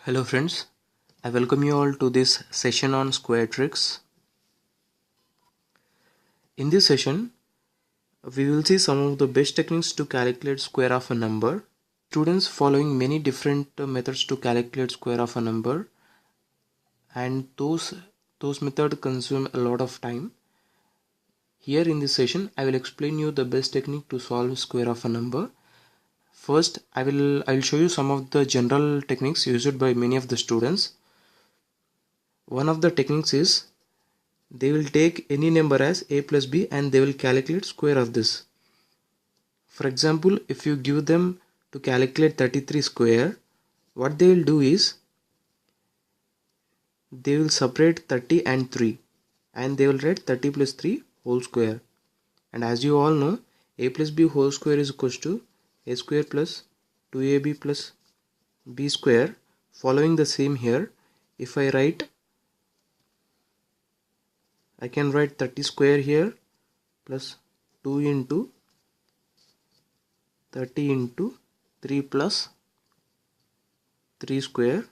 Hello friends, I welcome you all to this session on square tricks. In this session, we will see some of the best techniques to calculate square of a number. Students following many different methods to calculate square of a number, and those methods consume a lot of time. Here in this session, I will explain you the best technique to solve square of a number. First, I will show you some of the general techniques used by many of the students. One of the techniques is they will take any number as a plus b and they will calculate square of this. For example, if you give them to calculate 33 square, what they will do is they will separate 30 and 3 and they will write 30 plus 3 whole square. And as you all know, a plus b whole square is equals to a square plus 2ab plus b square. Following the same here, if I can write 30 square here plus 2 into 30 into 3 plus 3 square.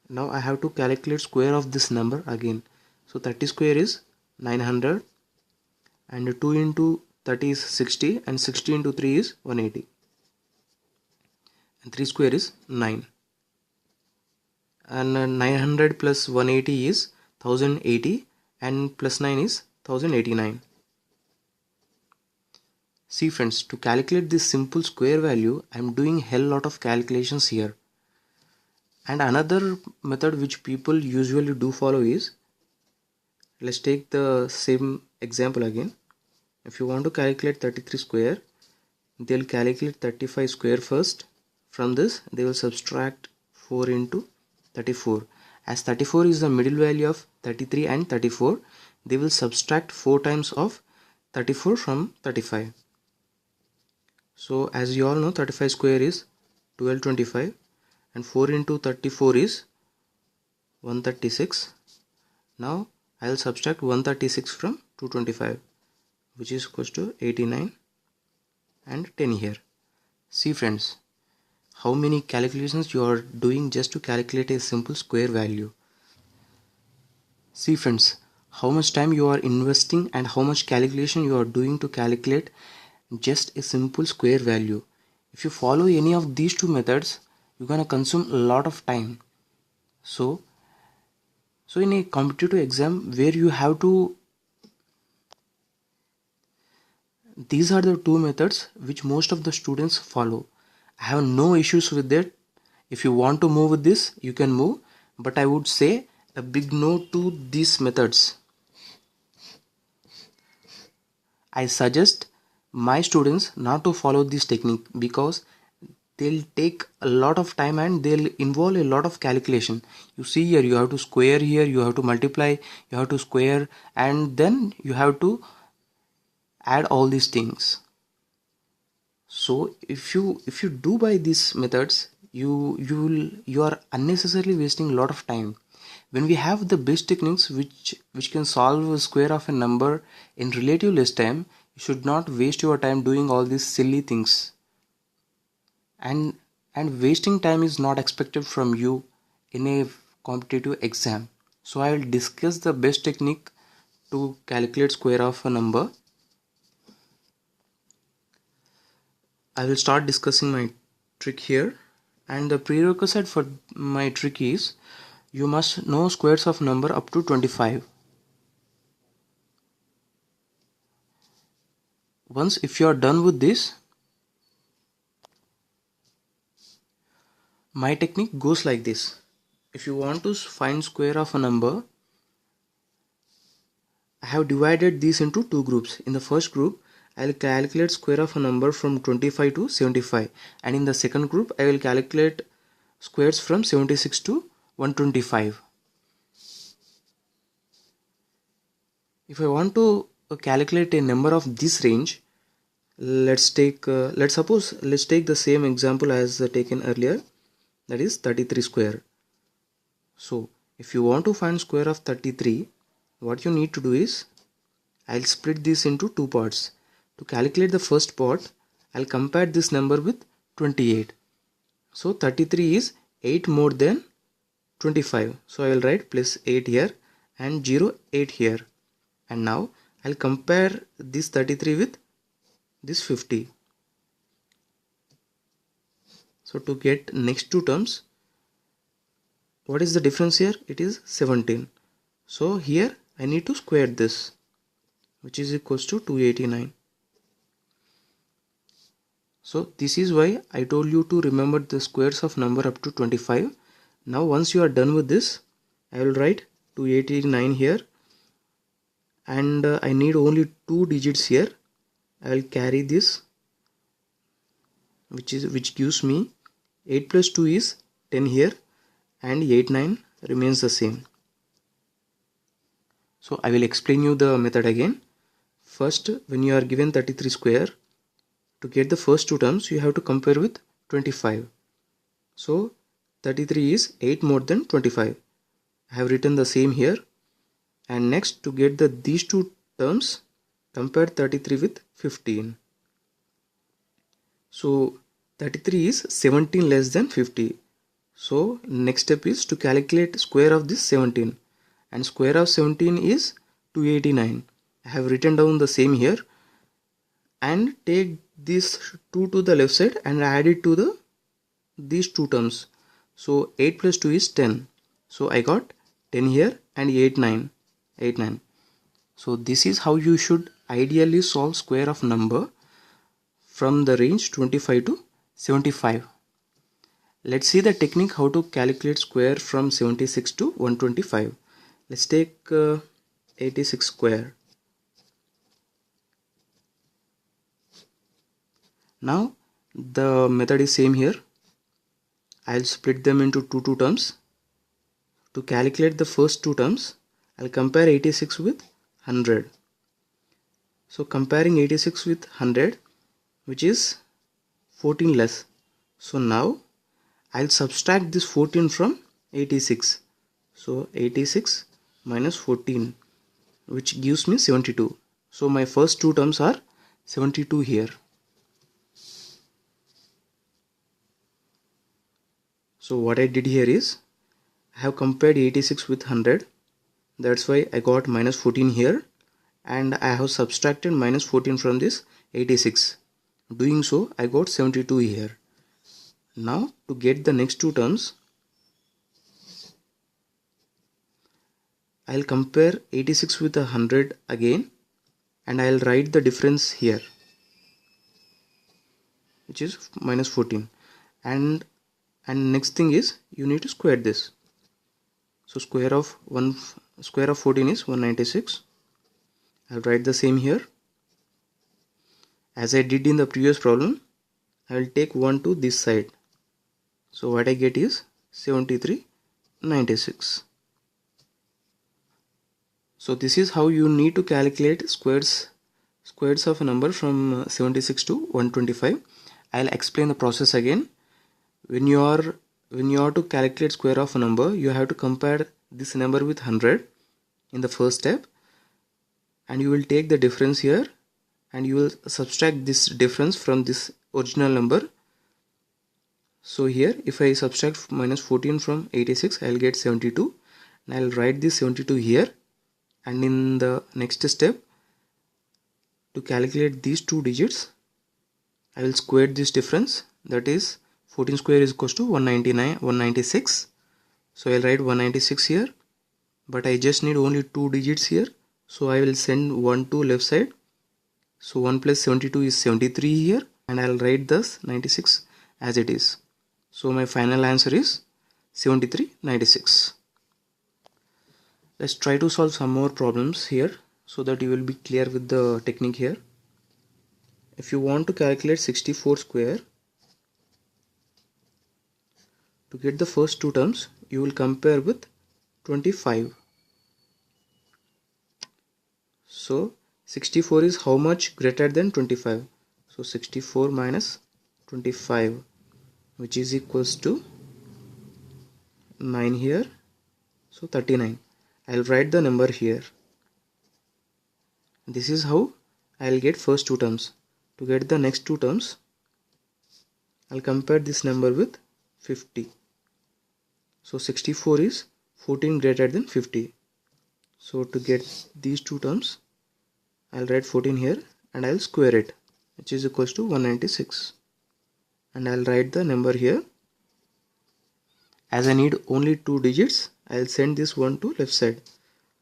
Now I have to calculate square of this number again. So 30 square is 900 and 2 into 30 is 60 and 60 into 3 is 180 and 3 square is 9 and 900 plus 180 is 1080 and plus 9 is 1089. See friends, to calculate this simple square value, I am doing hell lot of calculations here. And another method which people usually do follow is, let's take the same example again. If you want to calculate 33 square, they'll calculate 35 square first. From this, they will subtract 4 into 34. As 34 is the middle value of 33 and 34, they will subtract 4 times of 34 from 35. So as you all know, 35 square is 1225 and 4 into 34 is 136. Now I will subtract 136 from 225, which is equals to 89 and 10 here. See friends, how many calculations you are doing just to calculate a simple square value. See friends, how much time you are investing and how much calculation you are doing to calculate just a simple square value. If you follow any of these two methods, you're gonna consume a lot of time. So in a competitive exam where you have to, these are the two methods which most of the students follow. I have no issues with that. If you want to move with this, you can move, but I would say a big no to these methods. I suggest my students not to follow this technique because they'll take a lot of time and they'll involve a lot of calculation. You see here, you have to square here, you have to multiply, you have to square, and then you have to add all these things. So if you do by these methods, you are unnecessarily wasting a lot of time. When we have the best techniques which can solve a square of a number in relative less time, you should not waste your time doing all these silly things. And wasting time is not expected from you in a competitive exam. So I will discuss the best technique to calculate square of a number. I will start discussing my trick here, and the prerequisite for my trick is you must know squares of number up to 25. Once if you are done with this, my technique goes like this. If you want to find square of a number, I have divided these into two groups. In the first group, I will calculate square of a number from 25 to 75, and in the second group I will calculate squares from 76 to 125. If I want to calculate a number of this range, let's take the same example as taken earlier, that is 33 square. So if you want to find square of 33, what you need to do is I'll split this into two parts. To calculate the first part, I'll compare this number with 28. So 33 is 8 more than 25. So I will write plus 8 here and 0 8 here. And now I'll compare this 33 with this 50. So to get next two terms, what is the difference here? It is 17. So here I need to square this, which is equals to 289. So this is why I told you to remember the squares of number up to 25. Now once you are done with this, I will write 289 here, and I need only two digits here. I will carry this, which gives me 8 plus 2 is 10 here, and 89 remains the same. So I will explain you the method again. First, when you are given 33 square, to get the first two terms you have to compare with 25. So 33 is 8 more than 25. I have written the same here. And next, to get these two terms, compare 33 with 15. So 33 is 17 less than 50. So next step is to calculate square of this 17, and square of 17 is 289. I have written down the same here, and take this 2 to the left side and add it to these two terms. So 8 plus 2 is 10. So I got 10 here and 89. So this is how you should ideally solve square of number from the range 25 to 75. Let's see the technique how to calculate square from 76 to 125. Let's take 86 square. Now the method is same here. I'll split them into two terms. To calculate the first two terms, I'll compare 86 with 100. So comparing 86 with 100, which is 14 less. So now I'll subtract this 14 from 86. So 86 minus 14, which gives me 72. So my first two terms are 72 here. So what I did here is, I have compared 86 with 100. That's why I got minus 14 here, and I have subtracted minus 14 from this 86. Doing so, I got 72 here. Now to get the next two terms, I'll compare 86 with 100 again, and I'll write the difference here, which is minus 14. And next thing is, you need to square this. So square of 14 is 196. I'll write the same here. As I did in the previous problem, I will take 1 to this side. So what I get is 7396. So this is how you need to calculate squares of a number from 76 to 125. I'll explain the process again. When you are to calculate square of a number, you have to compare this number with 100 in the first step, and you will take the difference here, and you will subtract this difference from this original number. So here, if I subtract minus 14 from 86, I'll get 72, and I'll write this 72 here. And in the next step, to calculate these two digits, I will square this difference. That is, 14 square is equals to 196. So I'll write 196 here, but I just need only two digits here. So I will send 1 to left side. So 1 plus 72 is 73 here, and I'll write thus 96 as it is. So my final answer is 7396. Let's try to solve some more problems here so that you will be clear with the technique here. If you want to calculate 64 square, to get the first two terms, you will compare with 25. So 64 is how much greater than 25? So 64 minus 25, which is equals to 9 here. So 39. I'll write the number here. This is how I'll get first two terms. To get the next two terms, I'll compare this number with 50. So 64 is 14 greater than 50. So to get these two terms, I'll write 14 here and I'll square it, which is equals to 196. And I'll write the number here. As I need only 2 digits, I'll send this one to left side.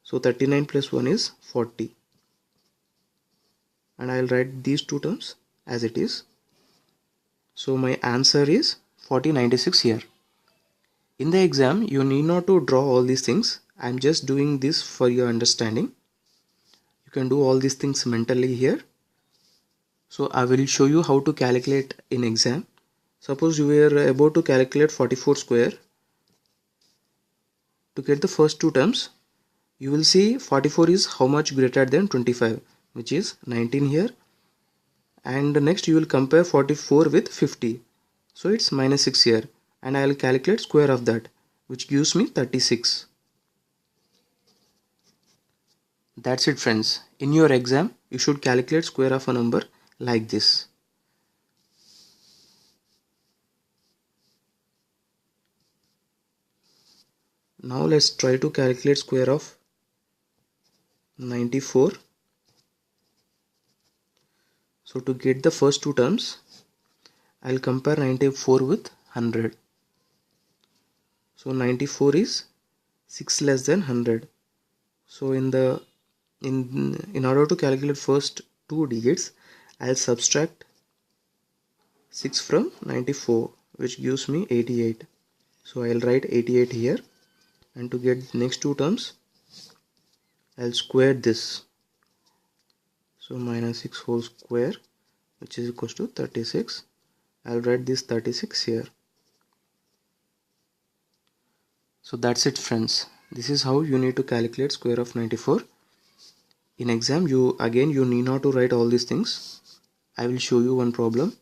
So 39 plus 1 is 40. And I'll write these two terms as it is. So my answer is 4096 here. In the exam, you need not to draw all these things. I'm just doing this for your understanding. You can do all these things mentally here. So I will show you how to calculate in exam. Suppose you were about to calculate 44 square. To get the first two terms, you will see 44 is how much greater than 25, which is 19 here. And next you will compare 44 with 50. So it's minus 6 here. And I will calculate square of that, which gives me 36. That's it, friends. In your exam, you should calculate square of a number like this. Now let's try to calculate square of 94. So to get the first two terms, I'll compare 94 with 100. So 94 is 6 less than 100. So in order to calculate first two digits, I'll subtract 6 from 94, which gives me 88. So I'll write 88 here. And to get the next two terms, I'll square this. So minus 6 whole square, which is equals to 36. I'll write this 36 here. So that's it, friends. This is how you need to calculate square of 94. In exam, you need not to write all these things. I will show you one problem.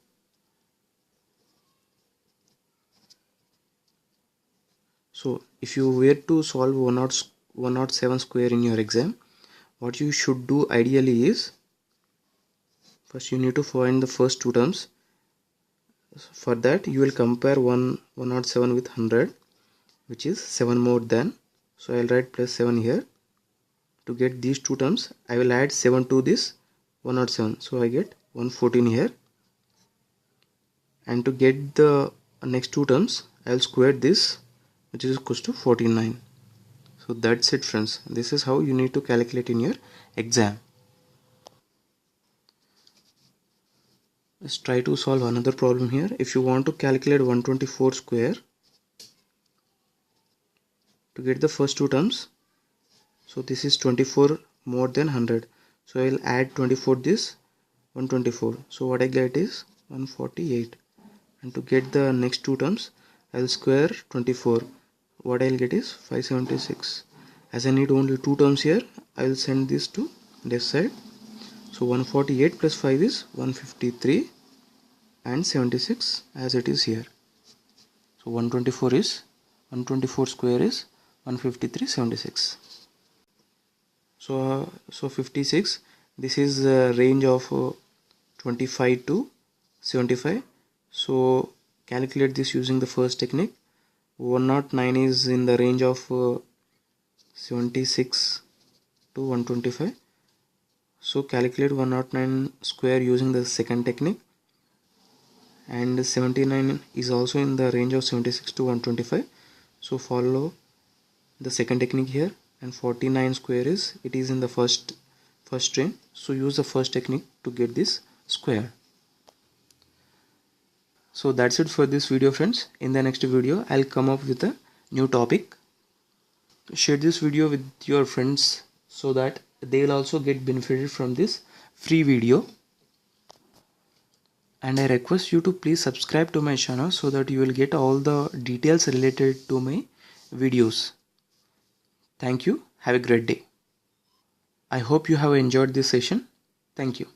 So if you were to solve 107 square in your exam, what you should do ideally is, first you need to find the first two terms. For that you will compare 107 with 100, which is 7 more than. So I will write plus 7 here. To get these two terms, I will add 7 to this 107. So I get 114 here. And to get the next two terms, I will square this, which is equals to 49. So that's it, friends. This is how you need to calculate in your exam. Let's try to solve another problem here. If you want to calculate 124 square, to get the first two terms, so this is 24 more than 100. So I will add 24 this 124. So what I get is 148. And to get the next two terms, I will square 24. What I will get is 576. As I need only two terms here, I will send this to left side. So 148 plus 5 is 153 and 76 as it is here. So 124 square is 153 76. So 56, this is the range of 25 to 75. So calculate this using the first technique. 109 is in the range of 76 to 125. So calculate 109 square using the second technique. And 79 is also in the range of 76 to 125. So follow the second technique here. And 49 square is in the first range. So use the first technique to get this square. So that's it for this video, friends. In the next video, I'll come up with a new topic. Share this video with your friends so that they will also get benefited from this free video. And I request you to please subscribe to my channel so that you will get all the details related to my videos. Thank you. Have a great day. I hope you have enjoyed this session. Thank you.